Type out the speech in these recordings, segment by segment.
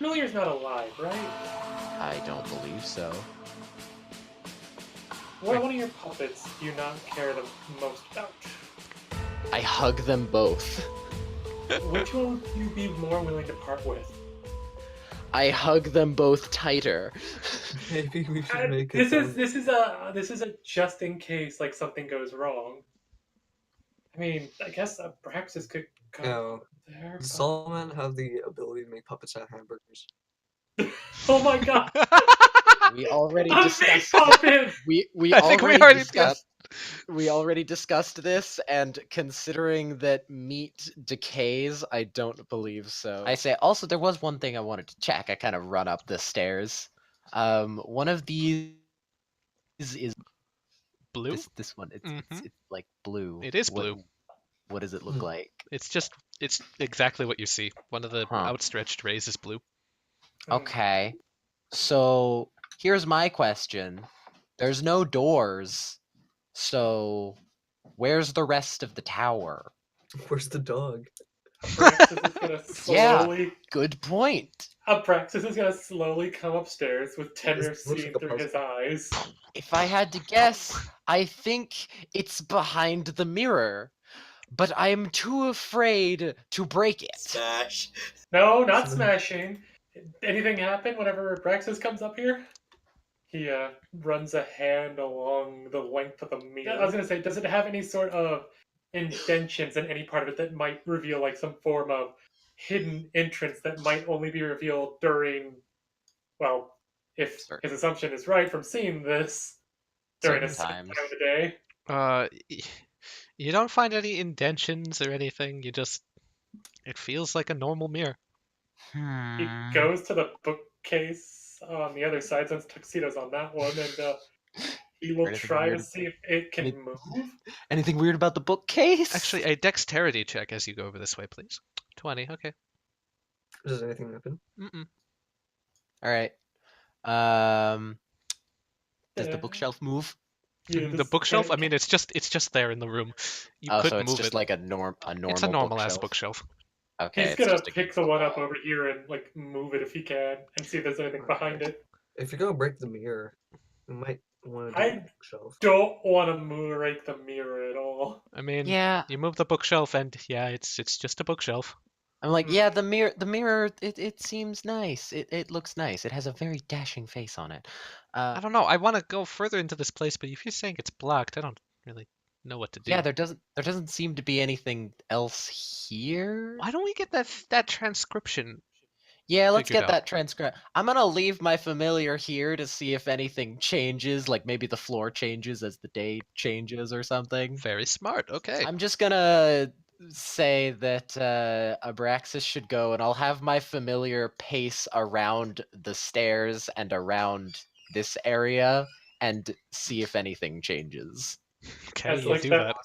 familiar's not alive, right? I don't believe so. What one of your puppets do you not care the most about? I hug them both. Which one would you be more willing to part with? I hug them both tighter. Maybe we should make This it. is a just in case like something goes wrong. I mean, I guess Abraxys could go No. there. Does But... Solomon have the ability to make puppets out of hamburgers? Oh my god! We already A discussed. big puppet! We I think we already discussed. We already discussed this, and considering that meat decays, I don't believe so. I say also there was one thing I wanted to check. I kind of run up the stairs. One of these is Blue? this one. It's, Mhm. it's like blue. It is blue. What does it look like? It's exactly what you see. One of the Huh. outstretched rays is blue. Okay. So here's my question. There's no doors. So where's the rest of the tower? Where's the dog? Abraxys is gonna slowly. Good point. Abraxys is gonna slowly come upstairs with Tenrier This looks seeing like a through his eyes. If I had to guess, I think it's behind the mirror. But I'm too afraid to break it. Smash. No, not smashing. Anything happen whenever Abraxys comes up here? He runs a hand along the length of the mirror. I was gonna say, does it have any sort of indentions in any part of it that might reveal like some form of hidden entrance that might only be revealed during, well, if his assumption is right from seeing this during a certain time of the day? You don't find any indentions or anything. It feels like a normal mirror. He goes to the bookcase on the other side since Tuxedo's on that one, and he will try to see if it can move. Anything weird about the bookcase? Actually, a dexterity check as you go over this way, please. 20, okay. Does anything happen? Mm-mm. All right. Does the bookshelf move? Yeah, The bookshelf? I mean, it's just there in the room. You could so it's move just it. like a normal. It's a normal ass bookshelf. Okay. He's gonna pick the one up over here and like move it if he can, and see if there's anything behind it. If you're gonna break the mirror, you might want to do the bookshelf. Don't want to break the mirror at all. I mean, yeah. You move the bookshelf, and yeah, it's just a bookshelf. I'm like, yeah, the mirror. It seems nice. It looks nice. It has a very dashing face on it. I don't know. I want to go further into this place, but if you're saying it's blocked, I don't really know what to do. Yeah, there doesn't seem to be anything else here. Why don't we get that transcription? Yeah, let's get that transcript. I'm gonna leave my familiar here to see if anything changes, like maybe the floor changes as the day changes or something. Very smart. Okay. I'm just gonna say that Abraxys should go, and I'll have my familiar pace around the stairs and around this area and see if anything changes. Okay, you do that.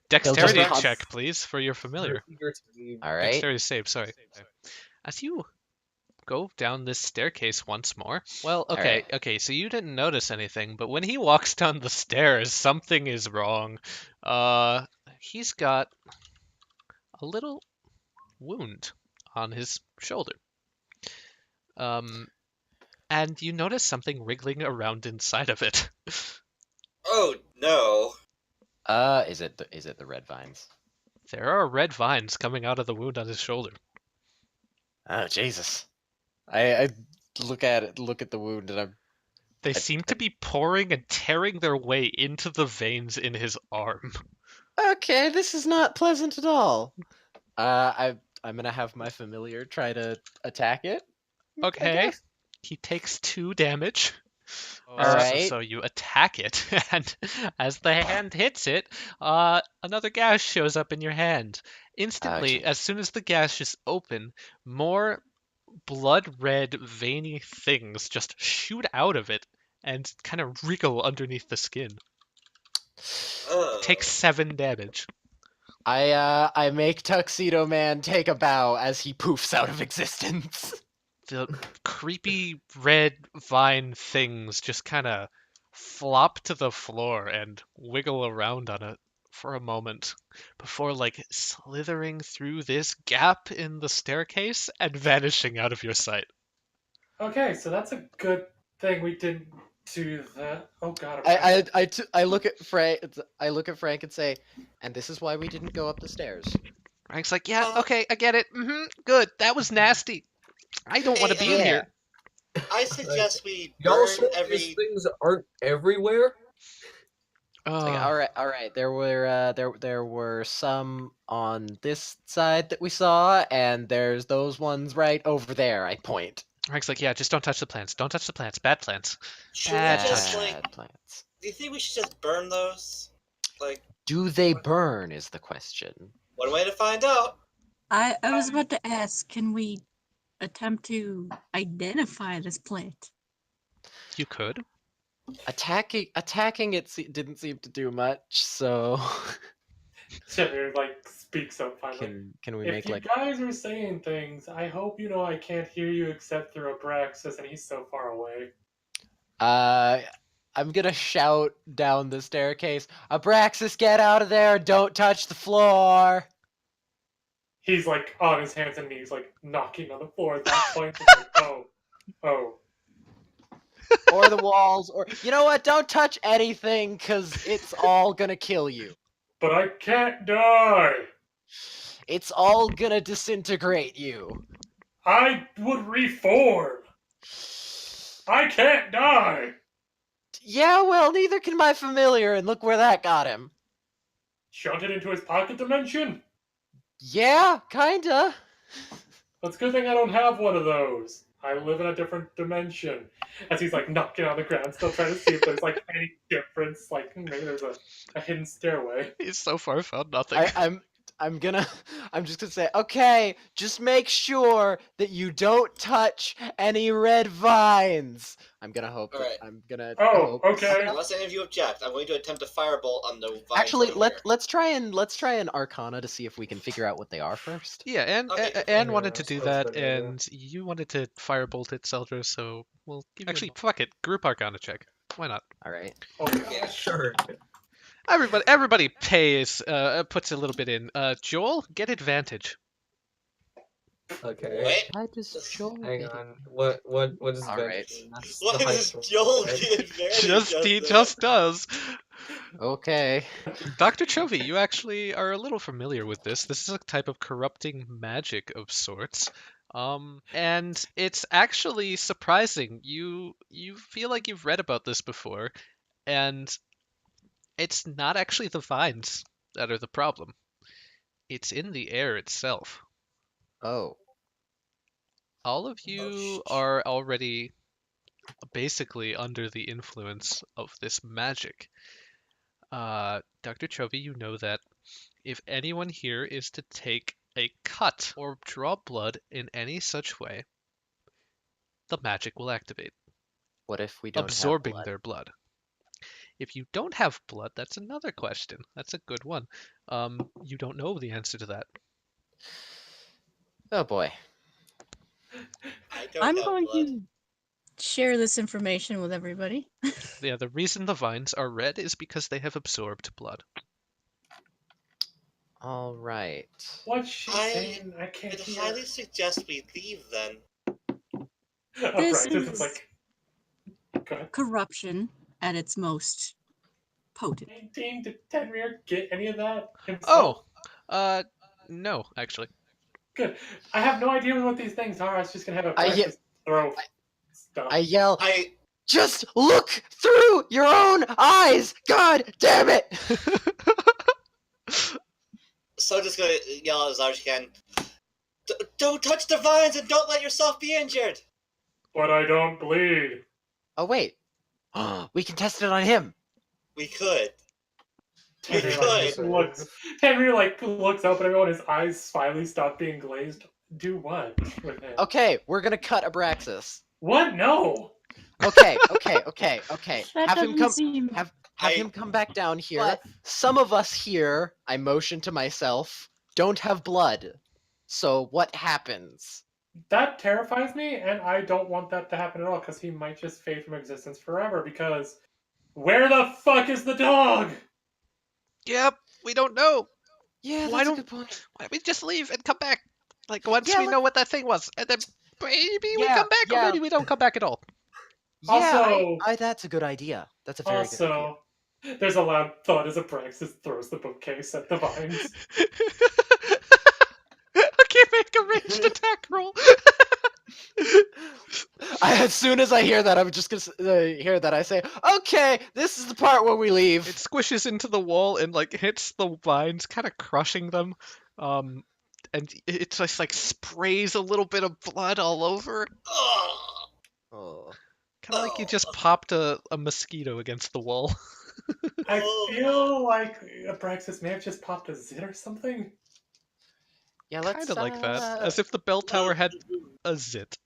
Dexterity check, please, for your familiar. All right. Dexterity save, sorry. As you go down this staircase once more. Well, okay, so you didn't notice anything, but when he walks down the stairs, something is wrong. He's got a little wound on his shoulder. And you notice something wriggling around inside of it. Oh no. Is it the red vines? There are red vines coming out of the wound on his shoulder. Oh Jesus! I look at the wound, and They seem to be pouring and tearing their way into the veins in his arm. Okay, this is not pleasant at all. I'm gonna have my familiar try to attack it. Okay. He takes 2 damage. All right. So you attack it, and as the hand hits it, another gash shows up in your hand. Instantly, as soon as the gash is open, more blood-red, veiny things just shoot out of it and kind of wriggle underneath the skin. Takes 7 damage. I make Tuxedo Man take a bow as he poofs out of existence. The creepy red vine things just kind of flop to the floor and wiggle around on it for a moment before like slithering through this gap in the staircase and vanishing out of your sight. Okay, so that's a good thing we didn't do that. Oh god, I look at Frank. I look at Frank and say, "And this is why we didn't go up the stairs." Frank's like, yeah, Uh, okay, I get it. Good. That was nasty. I don't want to be in Yeah. here. I suggest we Y'all burn sure these things aren't everywhere? It's like, all right. There were some on this side that we saw, and there's those ones right over there. I point. Frank's like, yeah, just don't touch the plants. Don't touch the plants. Bad plants. should we Bad just plants. like? Bad plants. Do you think we should just burn those? Like, Do they burn? Is the question. one way to find out. I was about to ask, can we attempt to identify this plant? You could. Attacking it didn't seem to do much. So Tenrier like speaks up finally. can we If make you like guys are saying things, I hope you know I can't hear you except through Abraxys, and he's so far away. I'm gonna shout down the staircase. Abraxys, get out of there! Don't touch the floor. He's like on his hands and knees, like knocking on the floor at that point. It's like, oh. Or the walls, or you know what? Don't touch anything, cause it's all gonna kill you. But I can't die. It's all gonna disintegrate you. I would reform. I can't die. Yeah, well, neither can my familiar, and look where that got him. Shunted into his pocket dimension. Yeah, kinda. That's a good thing I don't have one of those. I live in a different dimension. As he's like knocking on the ground, still trying to see if there's like any difference. Like maybe there's a hidden stairway. He's so far found nothing. I'm just gonna say, okay, just make sure that you don't touch any red vines. I'm gonna hope. Alright. I'm gonna. Oh, hope. okay. Unless any of you object, I'm going to attempt a firebolt on the vines. Actually, over here. let's try an Arcana to see if we can figure out what they are first. Yeah, and Okay. Anne Yeah, wanted to that do sounds that, good, yeah. and you wanted to firebolt it, Seldra, so we'll give Actually, fuck it. Group Arcana check. Why not? All right. Oh, Yeah. Sure. Everybody pays, puts a little bit in. Joel, get advantage. Okay. Wait, Why does Joel Hang get it? on. What is All that? right. That's what the does height Joel right? get advantage? He of just does. Okay. Dr. Chovi, you actually are a little familiar with this. This is a type of corrupting magic of sorts. And it's actually surprising. You feel like you've read about this before, and it's not actually the vines that are the problem. It's in the air itself. Oh. All of you are already basically under the influence of this magic. Dr. Chovi, you know that if anyone here is to take a cut or draw blood in any such way, the magic will activate, What if we don't absorbing have blood? their blood. If you don't have blood, that's another question. That's a good one. You don't know the answer to that. Oh boy. I don't I'm have going blood. to share this information with everybody. Yeah, the reason the vines are red is because they have absorbed blood. All right. What's she saying? I can't I'd hear. highly suggest we leave then. This Abraxys is- is like. Go ahead. Corruption at its most potent. Did Tenrier get any of that himself? No, actually. Good. I have no idea what these things are. I was just gonna have I Abraxys throw stuff. I yell, I just look through your own eyes! God damn it! so just gonna yell as loud as you can. Don't touch the vines and don't let yourself be injured. But I don't bleed. Oh wait. We can test it on him. We could. Tenrier like looks up at everyone. His eyes finally stop being glazed. Do what with him? Okay, we're gonna cut Abraxys. What? No. Okay. That Have him doesn't come. seem... Have I- him come back down here. What? Some of us here, I motion to myself, don't have blood. So what happens? That terrifies me, and I don't want that to happen at all, because he might just fade from existence forever, because where the fuck is the dog? Yep, we don't know. Yeah, Why that's a don't- good point. Why don't we just leave and come back? Like, once Yeah, we know what that thing was, and then Maybe we Yeah, come back, or yeah. maybe we don't come back at all. Yeah, Also- that's a good idea. That's a very good idea. Also, there's a loud thud as Abraxys throws the bookcase at the vines. Okay, make a ranged attack roll. As soon as I hear that, I'm just gonna hear that I say, "Okay, this is the part where we leave." It squishes into the wall and like hits the vines, kind of crushing them. And it just like sprays a little bit of blood all over. Ugh. Oh. Kind of like you just popped a mosquito against the wall. I feel like Abraxys may have just popped a zit or something. Yeah, let's Kind of like that, as if the Belltower had a zit.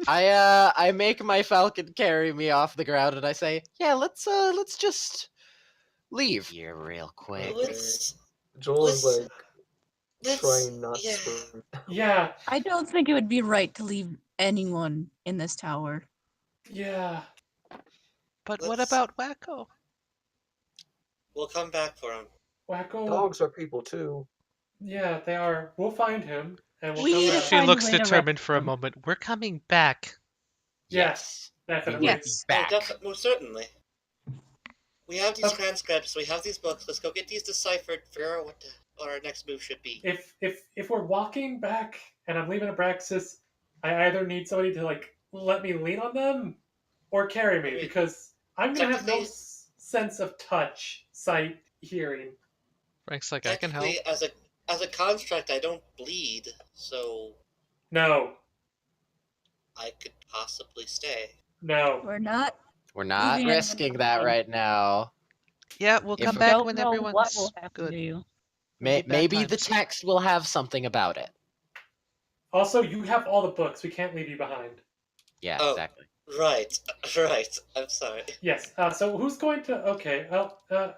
I make my falcon carry me off the ground, and I say, "Yeah, let's just leave here real quick." Joel is like Let's- trying not yeah. to scream. Yeah, I don't think it would be right to leave anyone in this tower. yeah. But what Let's- about Wacko? We'll come back for him. Wacko. Dogs are people too. Yeah, they are. We'll find him, and we'll We come need to back. She find a looks way to determined for a rescue them. moment. We're coming back. Yes, definitely. Yes. Back. Most certainly. We have these Okay. transcripts. We have these books. Let's go get these deciphered. Figure out what our next move should be. If we're walking back and I'm leaving Abraxys, I either need somebody to like let me lean on them or carry me, because I'm gonna have no Technically- sense of touch, sight, hearing. Frank's like, I can help. Technically, as a construct, I don't bleed, so No, I could possibly stay. no. We're not. We're not Leaving anyone risking that behind. right now. Yeah, we'll If come we back Don't when know everyone's what will happen good. to you. May- Bad maybe the times. text will have something about it. Also, you have all the books. We can't leave you behind. Yeah, Oh. exactly. Right. I'm sorry. Yes. So who's going to? Okay. Well,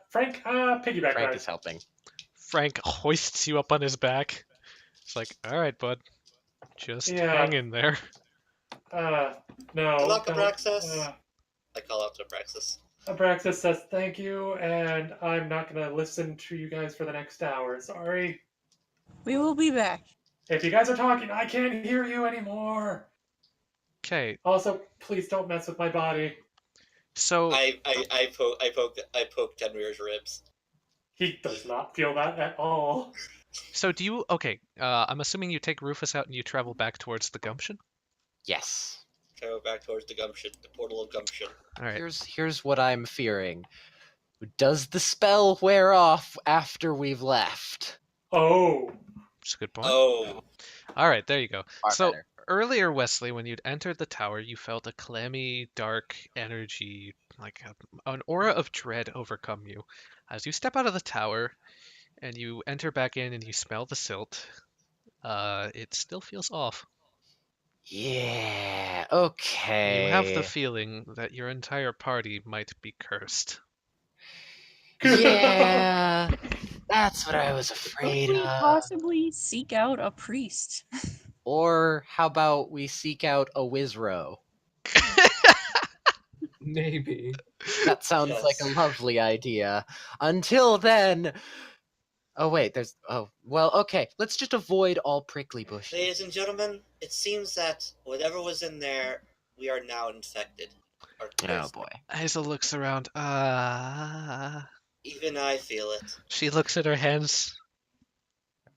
Frank. Piggyback Frank ride. is helping. Frank hoists you up on his back. It's like, all right, bud, just Yeah. hang in there. No. Good luck, don't. Abraxys. I call out to Abraxys. Abraxys says thank you, and I'm not gonna listen to you guys for the next hour. Sorry. We will be back. If you guys are talking, I can't hear you anymore. Okay, Also, please don't mess with my body. so I poke Tenrier's ribs. He does not feel that at all. do you? Okay, I'm assuming you take Rufus out and you travel back towards the Gumption. Yes. Travel back towards the Gumption, the portal of Gumption. All right. Here's what I'm fearing. Does the spell wear off after we've left? Oh. That's a good point. Oh, All right, there you go. Far So better. earlier, Westley, when you'd entered the tower, you felt a clammy, dark energy, like an aura of dread overcome you. As you step out of the tower and you enter back in and you smell the silt, it still feels off. Yeah. Okay. You have the feeling that your entire party might be cursed. Yeah. That's what I was afraid Could we of. possibly seek out a priest? Or how about we seek out a Wizro? Maybe. That sounds like a lovely idea. Until then. Oh wait, there's. Oh well, okay. Let's just avoid all prickly bushes. ladies and gentlemen, it seems that whatever was in there, we are now infected. Or Oh cursed. boy. Hazel looks around. Even I feel it. She looks at her hands.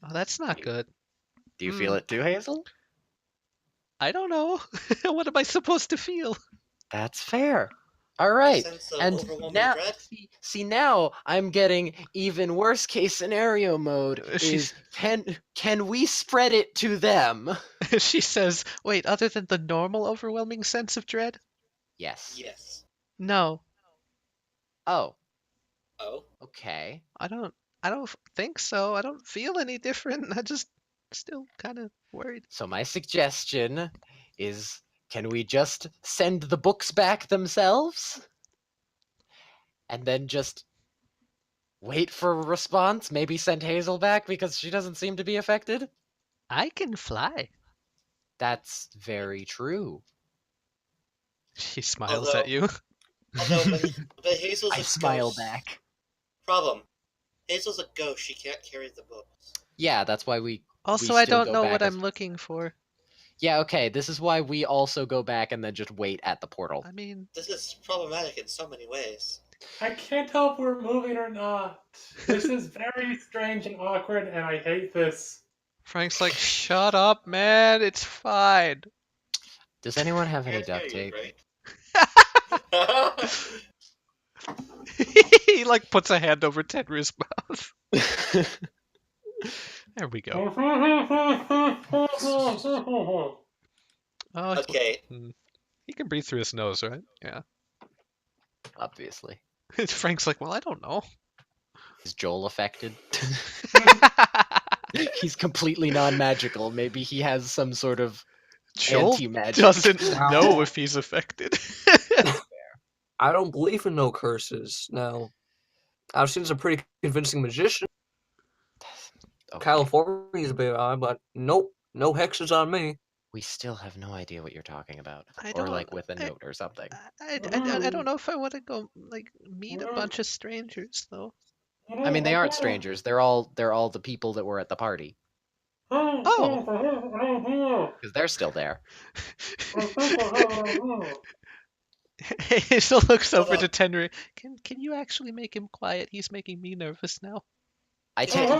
Oh, that's not good. Do you feel it too, Hazel? I don't know. What am I supposed to feel? That's fair. All A right. sense of And overwhelming now, dread. see now I'm getting even worse case scenario mode. She's- Is can we spread it to them? She says, wait, other than the normal overwhelming sense of dread? Yes. Yes. No, Oh. Oh. Okay. I don't think so. I don't feel any different. I just still kind of worried. So my suggestion is, can we just send the books back themselves? And then just wait for a response? Maybe send Hazel back because she doesn't seem to be affected? I can fly. That's very true. She smiles Although- at you. Although, but Hazel's I a smile ghost. back. Problem. Hazel's a ghost. She can't carry the books. Yeah, that's why we Also, we I still don't go know back what as- I'm looking for. Yeah, okay, this is why we also go back and then just wait at the portal. I mean, This is problematic in so many ways. I can't tell if we're moving or not. This is very strange and awkward, and I hate this. Frank's like, shut up, man. It's fine. Does anyone have any Can't duct hear you, tape? right? He like puts a hand over Tenrier's mouth. There we go. Oh, Okay. he can breathe through his nose, right? Yeah. Obviously. Frank's like, well, I don't know. Is Joel affected? He's completely non-magical. Maybe he has some sort of Joel anti-magic. doesn't know if he's affected. I don't believe in no curses. Now, I've seen some pretty convincing magicians. Okay. California's a bit odd, but nope, no hexes on me. We still have no idea what you're talking about. I Or don't- like with a note or something. I don't know if I want to go like meet a bunch of strangers though. I mean, they aren't strangers. They're all the people that were at the party. Oh. Because they're still there. Hazel looks over to Tenrier. Can you actually make him quiet? He's making me nervous now. I take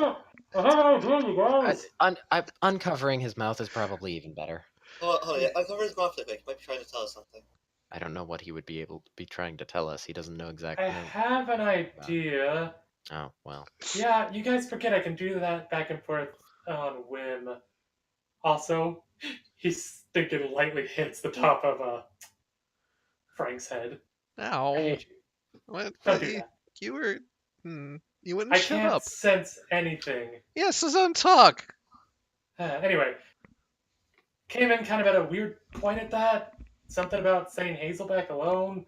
uncovering his mouth is probably even better. Hold on, yeah. Uncover his mouth real quick. He might be trying to tell us something. I don't know what he would be able to be trying to tell us. He doesn't know exactly. I have an idea. Oh, well. Yeah, you guys forget I can do that back and forth on whim. Also, he's thinking lightly hits the top of Frank's head. I Ow. hate you. What? Don't do that. You were. You wouldn't I shut can't up. sense anything. Yes, his own talk. Anyway, came in kind of at a weird point at that. Something about saying Hazel back alone.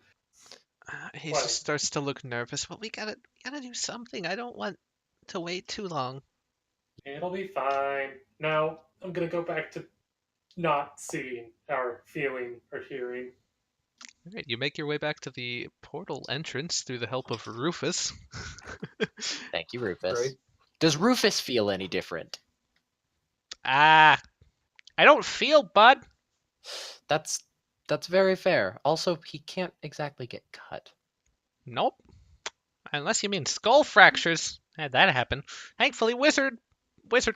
He What? just starts to look nervous. Well, we gotta do something. I don't want to wait too long. It'll be fine. Now, I'm gonna go back to not seeing, or feeling, or hearing. All right, you make your way back to the portal entrance through the help of Rufus. Thank you, Rufus. Right. Does Rufus feel any different? I don't feel, bud. That's very fair. Also, he can't exactly get cut. Nope. Unless you mean skull fractures. Had that happen. Thankfully, Wizard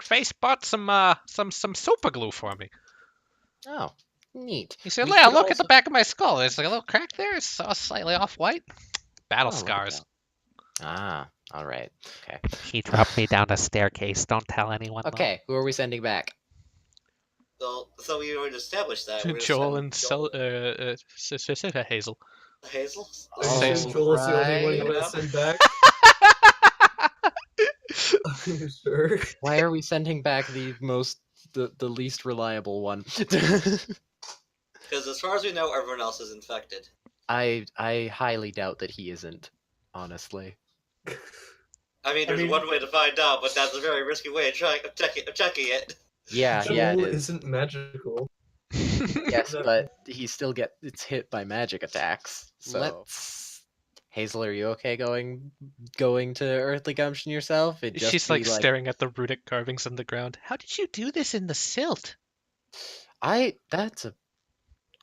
Face bought some super glue for me. Oh, neat. He said, We "Yeah, could look at the also- back of my skull. There's like a little crack there. It's slightly off-white. Battle Oh, look at scars." that. Ah, all right. Okay. He dropped me down a staircase. Don't tell anyone. though. Okay, who are we sending back? So we already established that. We're Joel gonna and send Hazel. Hazel? Oh, Hazel. Joel's the only one you Right. want to send back? Are you sure? Why are we sending back the least reliable one? Because as far as we know, everyone else is infected. I highly doubt that he isn't, honestly. I mean, there's one way to find out, but that's a very risky way of checking it. Yeah, Joel yeah, it is. isn't magical. Yes, but he still gets hit by magic attacks. So Hazel, are you okay going to Earthly Gumption yourself? It'd just She's be like staring at the runic carvings on the ground. How did you do this in the silt? That's a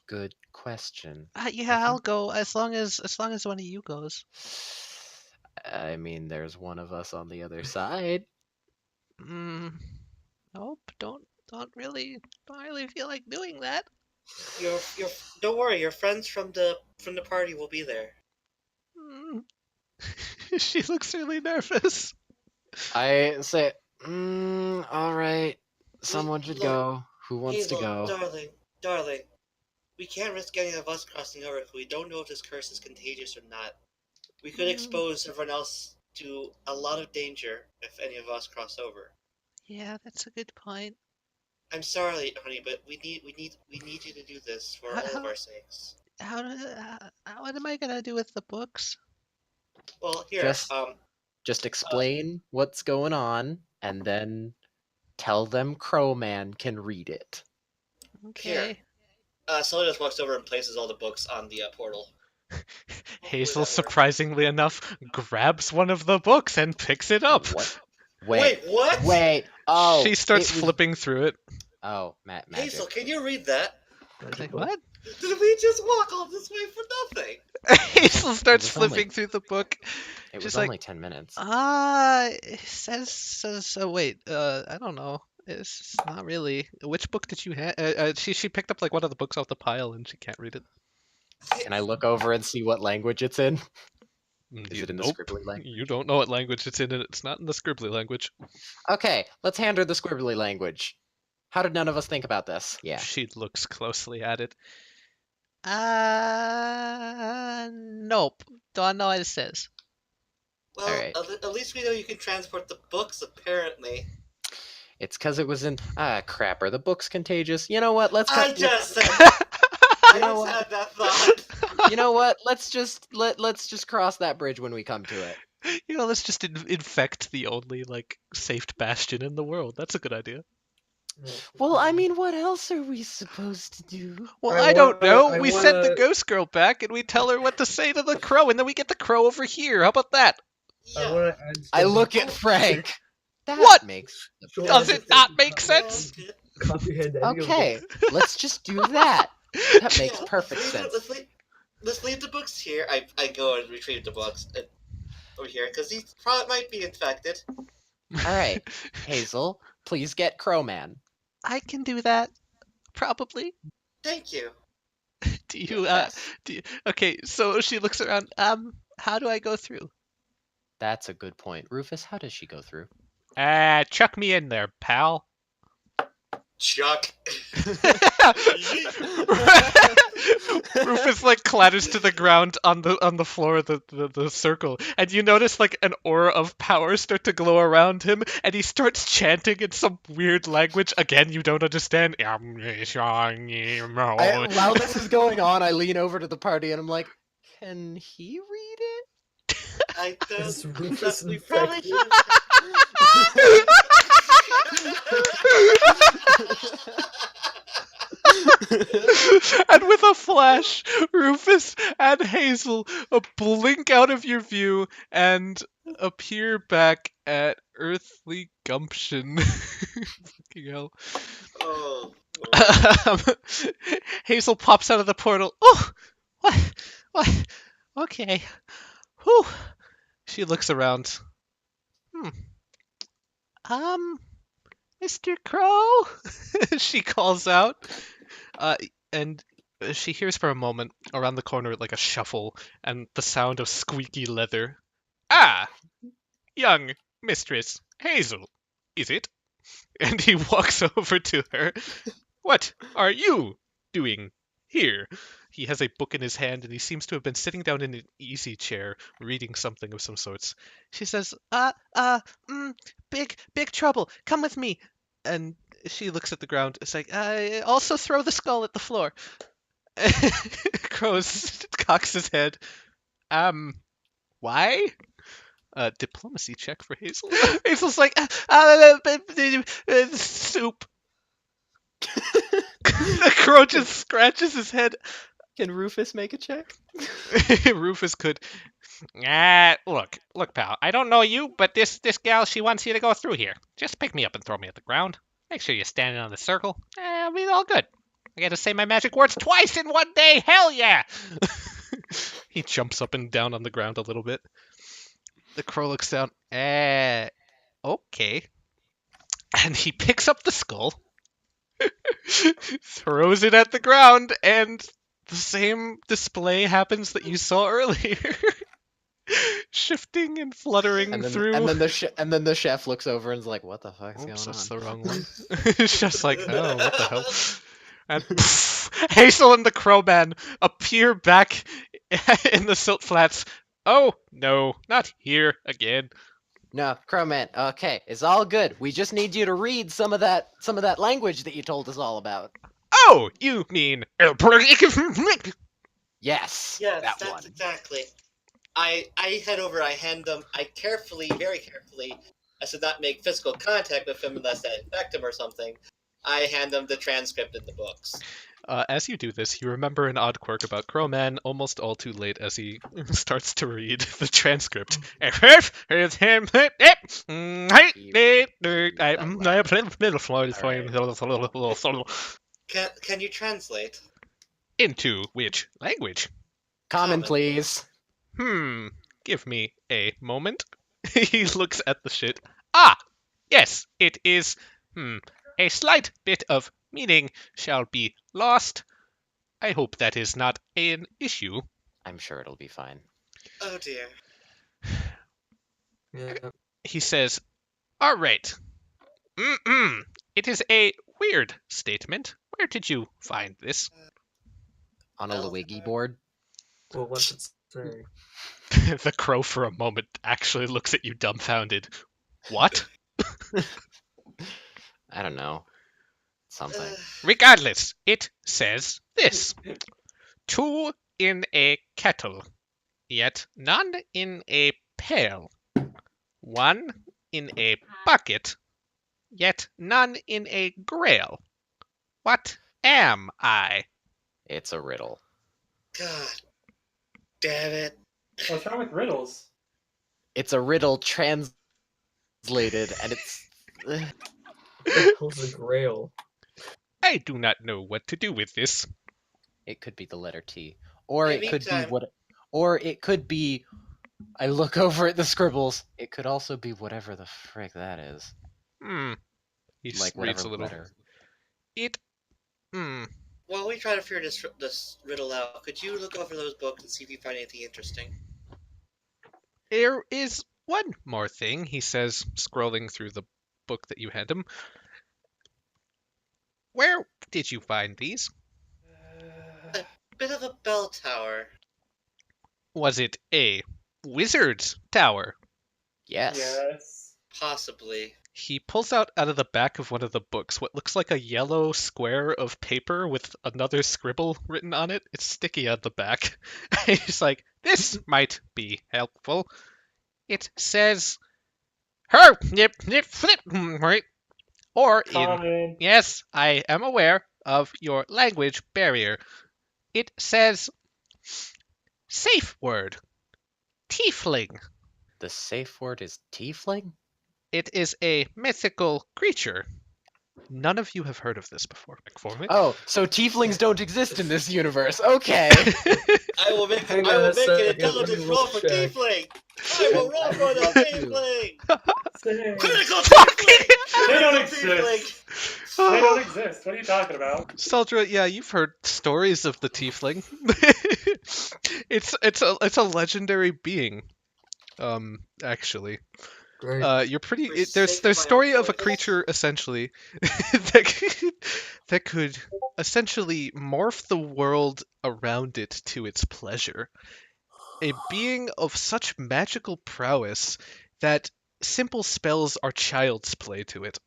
good question. Yeah, I'll go as long as one of you goes. I mean, there's one of us on the other side. Nope, don't really feel like doing that. Don't worry, your friends from the party will be there. She looks really nervous. I say, all right, someone should Look, go. Who wants to Hazel, go? darling, we can't risk any of us crossing over because we don't know if this curse is contagious or not. We could expose everyone else to a lot of danger if any of us cross over. Yeah, that's a good point. I'm sorry, honey, but we need you to do this for all of our sakes. What am I gonna do with the books? Well, here, Just explain what's going on, and then tell them Crowman can read it. Okay. Seldra just walks over and places all the books on the portal. Hazel, surprisingly enough, grabs one of the books and picks it up. What? Wait, what? Wait. Oh, She starts it was- flipping through it. Oh, magic. Hazel, can you read that? Like, what? Did we just walk all this way for nothing? Hazel starts was only- flipping through the book. It She's was like, only 10 minutes. It says, wait, I don't know. It's not really. Which book did you have? She picked up like one of the books off the pile and she can't read it. Can I look over and see what language it's in? Is You, it in the nope. scribbly language? You don't know what language it's in, and it's not in the scribbly language. Okay, let's hand her the scribbly language. How did none of us think about this? Yeah. She looks closely at it. Nope. Don't know what it says. Well, Alright. at least we know you can transport the books, apparently. It's because it was in... crap. Are the books contagious? You know what? Let's I cut... just said You know I just what? had that thought. You know what? Let's just cross that bridge when we come to it. Let's just infect the only like safe bastion in the world. That's a good idea. Well, I mean, what else are we supposed to do? Well, I I don't wanna- know. I We send the wanna- ghost girl back, and we tell her what to say to the crow, and then we get the crow over here. How about that? I Yeah. want to add. I some look at Frank. That What? makes... short Does it not make comprehend- sense? comprehend any of the Okay, books. let's just do that. That makes Yeah, perfect leave it- sense. Let's leave the books here. I go and retrieve the books over here because these probably might be infected. All right, Hazel, please get Crowman. I can do that. Probably. Thank you. Do you, Yes. okay, so she looks around. How do I go through? That's a good point. Rufus, how does she go through? Chuck me in there, pal. Chuck. Rufus like clatters to the ground on the floor of the circle, and you notice like an aura of power start to glow around him, and he starts chanting in some weird language. Again, you don't understand. While this is going on, I lean over to the party and I'm like, "Can he read it?" I Is don't. Rufus We probably infected? And with a flash, Rufus and Hazel blink out of your view and appear back at Earthly Gumption. Fucking hell. Oh. Hazel pops out of the portal. Oh, what? Okay. Whew. She looks around. Mr. Crow? She calls out. And she hears for a moment around the corner like a shuffle and the sound of squeaky leather. Ah, young Mistress Hazel, is it? And he walks over to her. What are you doing here? He has a book in his hand and he seems to have been sitting down in an easy chair reading something of some sorts. She says, big trouble. Come with me. And she looks at the ground. It's like, also throw the skull at the floor. Crow cocks his head. Why? Diplomacy check for Hazel. Hazel's like, soup. The crow just scratches his head. Can Rufus make a check? Rufus could. Look, pal. I don't know you, but this gal, she wants you to go through here. Just pick me up and throw me at the ground. Make sure you're standing on the circle. I'll be all good. I gotta say my magic words twice in one day. Hell yeah! He jumps up and down on the ground a little bit. The crow looks down. Okay. And he picks up the skull, throws it at the ground, and the same display happens that you saw earlier. Shifting and fluttering And then, through. and then the chef looks over and is like, "What the fuck's Oops, that's going the on?" wrong one. It's just like, oh, what the hell? And Hazel and the Crowman appear back in the silt flats. Oh, no, not here again. No, Crowman. Okay, it's all good. We just need you to read some of that language that you told us all about. Oh, you mean... Yes. Yes, that that's one. exactly. I head over, I hand them, I carefully, very carefully, I should not make physical contact with him unless I infect him or something. I hand them the transcript in the books. As you do this, you remember an odd quirk about Crowman almost all too late as he starts to read the transcript. Can you translate? Into which language? Common, Common. please. Give me a moment. He looks at the shit. Ah, yes, it is. A slight bit of meaning shall be lost. I hope that is not an issue. I'm sure it'll be fine. Oh dear. Yeah. He says, all right. It is a weird statement. Where did you find this? On a Well, Luigi board? Well, what's it say? The crow for a moment actually looks at you dumbfounded. What? I don't know. Something. Regardless, it says this. 2 in a kettle, yet none in a pail. 1 in a bucket, yet none in a grail. What am I? It's a riddle. God damn it. What's wrong with riddles? It's a riddle translated, and it's... Riddle's a grail. I do not know what to do with this. It could be the letter T. Or In it could be meantime- what... Or it could be... I look over at the scribbles. It could also be whatever the frick that is. He Like reads whatever a little. letter. It. While we try to figure this riddle out, could you look over those books and see if you find anything interesting? There is one more thing, he says, scrolling through the book that you hand him. Where did you find these? Bit of a bell tower. Was it a wizard's tower? Yes. Yes. Possibly. He pulls out of the back of one of the books what looks like a yellow square of paper with another scribble written on it. It's sticky on the back. He's like, this might be helpful. It says, her, nip, nip, flip, right? Or in, Common. yes, I am aware of your language barrier. It says, safe word, tiefling. The safe word is tiefling? It is a mythical creature. None of you have heard of this before. Oh, so tieflings don't exist in this universe. Okay. I will make Hang I on will a make second, an let me intelligence roll for check. tiefling! I will roll for the tiefling! Say- Critical tiefling! They don't Critical exist. tiefling! They don't exist. What are you talking about? Seldra, yeah, you've heard stories of the tiefling. it's a legendary being. Actually. Great. You're pretty. For There's sake of my story own of a voice. creature essentially that could essentially morph the world around it to its pleasure. A being of such magical prowess that simple spells are child's play to it.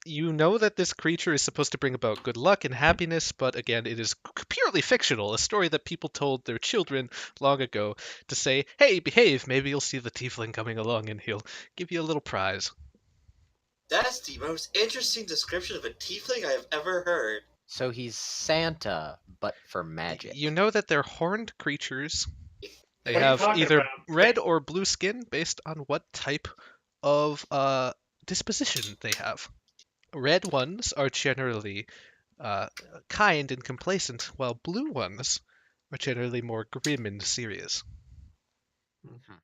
You know that this creature is supposed to bring about good luck and happiness, but again, it is purely fictional, a story that people told their children long ago to say, hey, behave, maybe you'll see the tiefling coming along and he'll give you a little prize. That's the most interesting description of a tiefling I have ever heard. So he's Santa, but for magic. You know that they're horned creatures. They What are you have talking either about? red or blue skin based on what type of disposition they have. Red ones are generally kind and complacent, while blue ones are generally more grim and serious. Mhm.